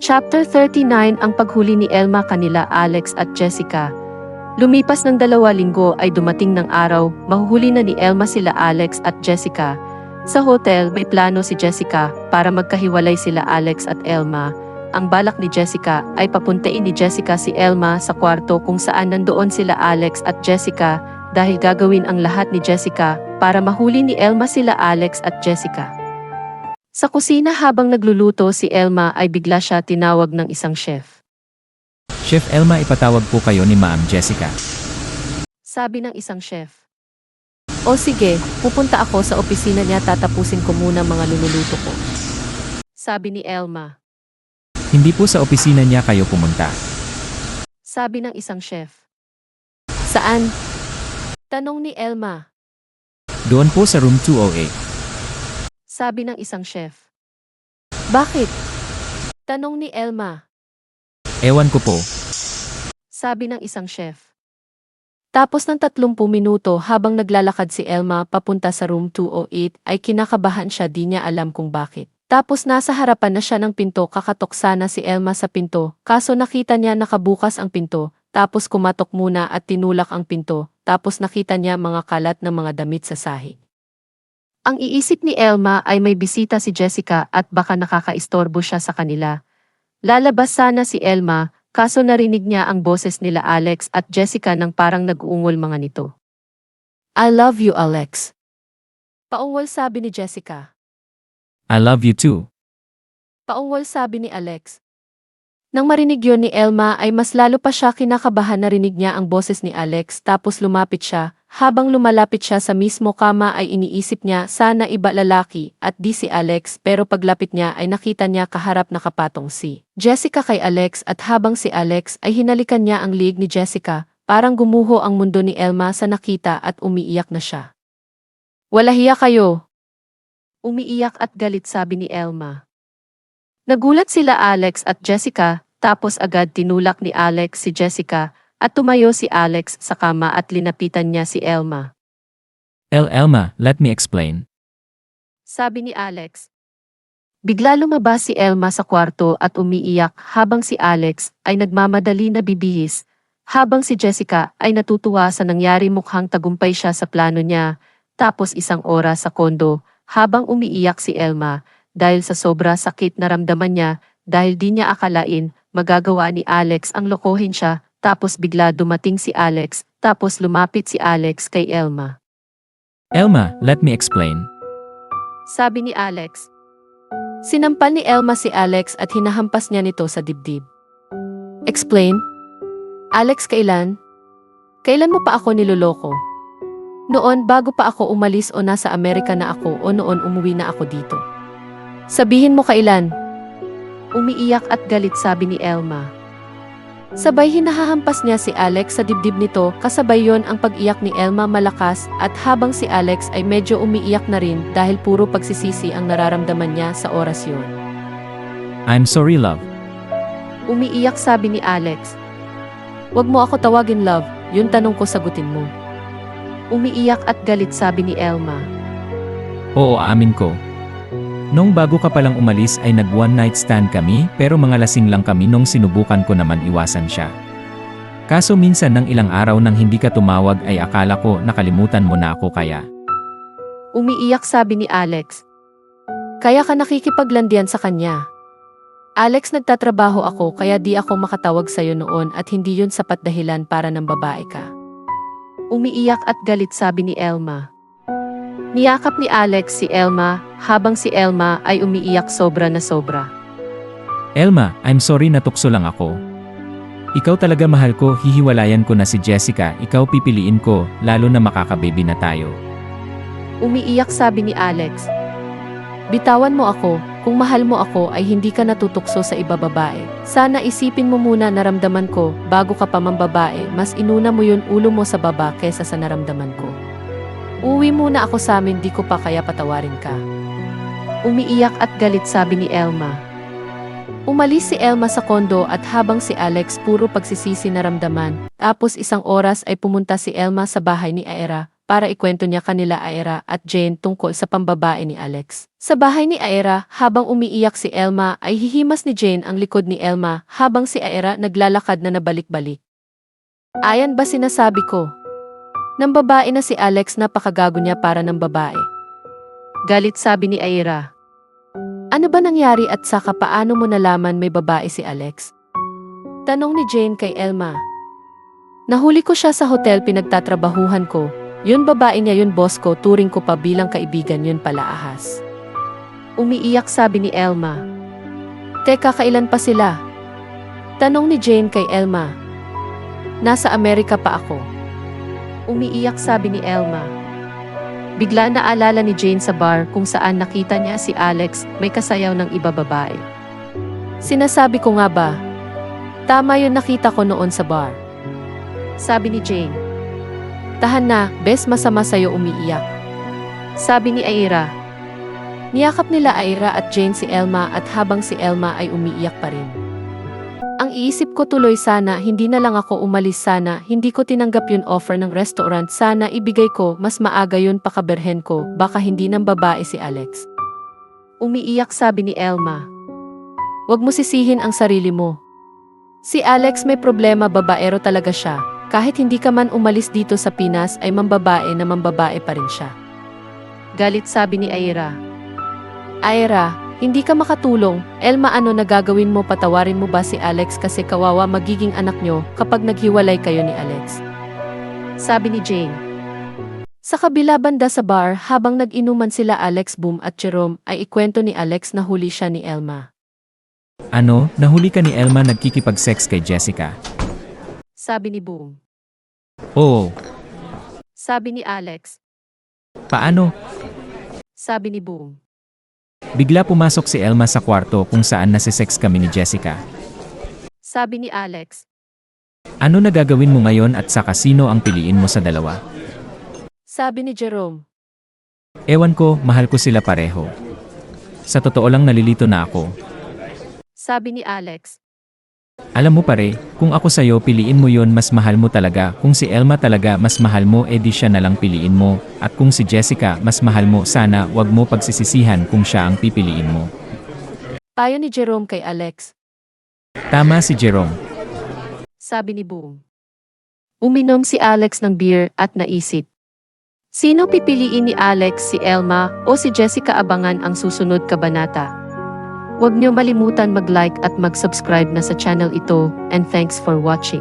Chapter 39 Ang paghuli ni Elma kanila Alex at Jessica. Lumipas ng 2 linggo ay dumating ng araw, mahuhuli na ni Elma sila Alex at Jessica. Sa hotel, may plano si Jessica para magkahiwalay sila Alex at Elma. Ang balak ni Jessica ay papuntain ni Jessica si Elma sa kwarto kung saan nandoon sila Alex at Jessica dahil gagawin ang lahat ni Jessica para mahuli ni Elma sila Alex at Jessica. Sa kusina habang nagluluto si Elma ay bigla siya tinawag ng isang chef. Chef Elma, ipatawag po kayo ni Ma'am Jessica. Sabi ng isang chef. O sige, pupunta ako sa opisina niya, tatapusin ko muna mga lululuto ko. Sabi ni Elma. Hindi po sa opisina niya kayo pumunta. Sabi ng isang chef. Saan? Tanong ni Elma. Doon po sa room 208. Sabi ng isang chef. Bakit? Tanong ni Elma. Ewan ko po. Sabi ng isang chef. Tapos ng 30 minuto habang naglalakad si Elma papunta sa room 208 ay kinakabahan siya, di niya alam kung bakit. Tapos nasa harapan na siya ng pinto, kakatok sana si Elma sa pinto, kaso nakita niya nakabukas ang pinto, tapos kumatok muna at tinulak ang pinto, tapos nakita niya mga kalat ng mga damit sa sahig. Ang iisip ni Elma ay may bisita si Jessica at baka nakakaistorbo siya sa kanila. Lalabas sana si Elma, kaso narinig niya ang boses nila Alex at Jessica nang parang nag-uungol mga nito. I love you, Alex. Paungol sabi ni Jessica. I love you too. Paungol sabi ni Alex. Nang marinig yon ni Elma ay mas lalo pa siya kinakabahan, narinig niya ang boses ni Alex tapos lumapit siya. Habang lumalapit siya sa mismo kama ay iniisip niya sana iba lalaki at di si Alex, pero paglapit niya ay nakita niya kaharap nakapatong si Jessica kay Alex at habang si Alex ay hinalikan niya ang liig ni Jessica, parang gumuho ang mundo ni Elma sa nakita at umiiyak na siya. Wala hiya kayo. Umiiyak at galit sabi ni Elma. Nagulat sila Alex at Jessica, tapos agad tinulak ni Alex si Jessica at tumayo si Alex sa kama at linapitan niya si Elma. Elma, let me explain. Sabi ni Alex. Bigla lumabas si Elma sa kwarto at umiiyak habang si Alex ay nagmamadali na bibihis, habang si Jessica ay natutuwa sa nangyari, mukhang tagumpay siya sa plano niya. Tapos 1 oras sa kondo habang umiiyak si Elma dahil sa sobra sakit na ramdaman niya dahil di niya akalain magagawa ni Alex ang lokohin siya. Tapos bigla dumating si Alex, tapos lumapit si Alex kay Elma. Elma, let me explain. Sabi ni Alex. Sinampal ni Elma si Alex at hinahampas niya nito sa dibdib. Explain? Alex, kailan? Kailan mo pa ako niloloko? Noon bago pa ako umalis o nasa Amerika na ako o noon umuwi na ako dito? Sabihin mo kailan? Umiiyak at galit sabi ni Elma. Sabay hinahampas niya si Alex sa dibdib nito, kasabay yon ang pag-iyak ni Elma malakas at habang si Alex ay medyo umiiyak na rin dahil puro pagsisisi ang nararamdaman niya sa oras yon. I'm sorry, love. Umiiyak sabi ni Alex. Wag mo ako tawagin love, yun tanong ko sagutin mo. Umiiyak at galit sabi ni Elma. Oo, aamin ko. Nung bago ka palang umalis ay nag one night stand kami, pero mga lasing lang kami nung sinubukan ko naman iwasan siya. Kaso minsan ng ilang araw nang hindi ka tumawag ay akala ko nakalimutan mo na ako kaya. Umiiyak sabi ni Alex. Kaya ka nakikipaglandian sa kanya. Alex, nagtatrabaho ako kaya di ako makatawag sa'yo noon at hindi yun sapat dahilan para ng babae ka. Umiiyak at galit sabi ni Elma. Niyakap ni Alex si Elma, habang si Elma ay umiiyak sobra na sobra. Elma, I'm sorry, natukso lang ako. Ikaw talaga mahal ko, hihiwalayan ko na si Jessica, ikaw pipiliin ko, lalo na makakababy na tayo. Umiiyak sabi ni Alex. Bitawan mo ako, kung mahal mo ako ay hindi ka natutukso sa iba babae. Sana isipin mo muna naramdaman ko, bago ka pa mambabae, mas inuna mo yun ulo mo sa baba kesa sa naramdaman ko. Uwi muna ako sa amin, di ko pa kaya patawarin ka. Umiiyak at galit sabi ni Elma. Umalis si Elma sa kondo at habang si Alex puro pagsisisi naramdaman, tapos 1 oras ay pumunta si Elma sa bahay ni Aera para ikwento niya kanila Aira at Jane tungkol sa pambabae ni Alex. Sa bahay ni Aira, habang umiiyak si Elma ay hihimas ni Jane ang likod ni Elma habang si Aira naglalakad na nabalik-balik. Ayan ba sinasabi ko? Nang babae na si Alex, napakagago niya para ng babae. Galit sabi ni Aira. Ano ba nangyari at saka paano mo nalaman may babae si Alex? Tanong ni Jane kay Elma. Nahuli ko siya sa hotel pinagtatrabahuhan ko. Yun babae niya yun boss ko, turing ko pa bilang kaibigan yun pala ahas. Umiiyak sabi ni Elma. Teka, kailan pa sila? Tanong ni Jane kay Elma. Nasa Amerika pa ako. Umiiyak sabi ni Elma. Bigla naalala ni Jane sa bar kung saan nakita niya si Alex may kasayaw ng iba babae. Sinasabi ko nga ba? Tama yun, nakita ko noon sa bar. Sabi ni Jane. Tahan na, bes, masama sa'yo umiiyak. Sabi ni Aira. Niyakap nila Aira at Jane si Elma at habang si Elma ay umiiyak pa rin. Ang iisip ko tuloy, sana hindi na lang ako umalis, sana hindi ko tinanggap yun offer ng restaurant, sana ibigay ko mas maaga yun pakaberhen ko, baka hindi ng babae si Alex. Umiiyak sabi ni Elma. Wag mo sisihin ang sarili mo. Si Alex may problema, babaero talaga siya. Kahit hindi ka man umalis dito sa Pinas ay mambabae na mambabae pa rin siya. Galit sabi ni Aira. Aira, hindi ka makatulong. Elma, ano na gagawin mo? Patawarin mo ba si Alex kasi kawawa magiging anak nyo kapag naghiwalay kayo ni Alex? Sabi ni Jane. Sa kabila banda sa bar habang nag-inuman sila Alex, Boom at Jerome ay ikwento ni Alex na huli siya ni Elma. Ano, nahuli ka ni Elma nagkikipag-sex kay Jessica? Sabi ni Boom. Oo. Sabi ni Alex. Paano? Sabi ni Boom. Bigla pumasok si Elma sa kwarto kung saan nasisex kami ni Jessica. Sabi ni Alex. Ano na gagawin mo ngayon at saka sino ang piliin mo sa dalawa? Sabi ni Jerome. Ewan ko, mahal ko sila pareho. Sa totoo lang nalilito na ako. Sabi ni Alex. Alam mo pare, kung ako sa'yo piliin mo yon, mas mahal mo talaga. Kung si Elma talaga mas mahal mo, edi siya na lang piliin mo. At kung si Jessica mas mahal mo, sana wag mo pagsisisihan kung siya ang pipiliin mo. Payo ni Jerome kay Alex. Tama si Jerome. Sabi ni Boom. Uminom si Alex ng beer at naisip. Sino pipiliin ni Alex, si Elma o si Jessica? Abangan ang susunod kabanata. Huwag niyo malimutan mag-like at mag-subscribe na sa channel ito, and thanks for watching.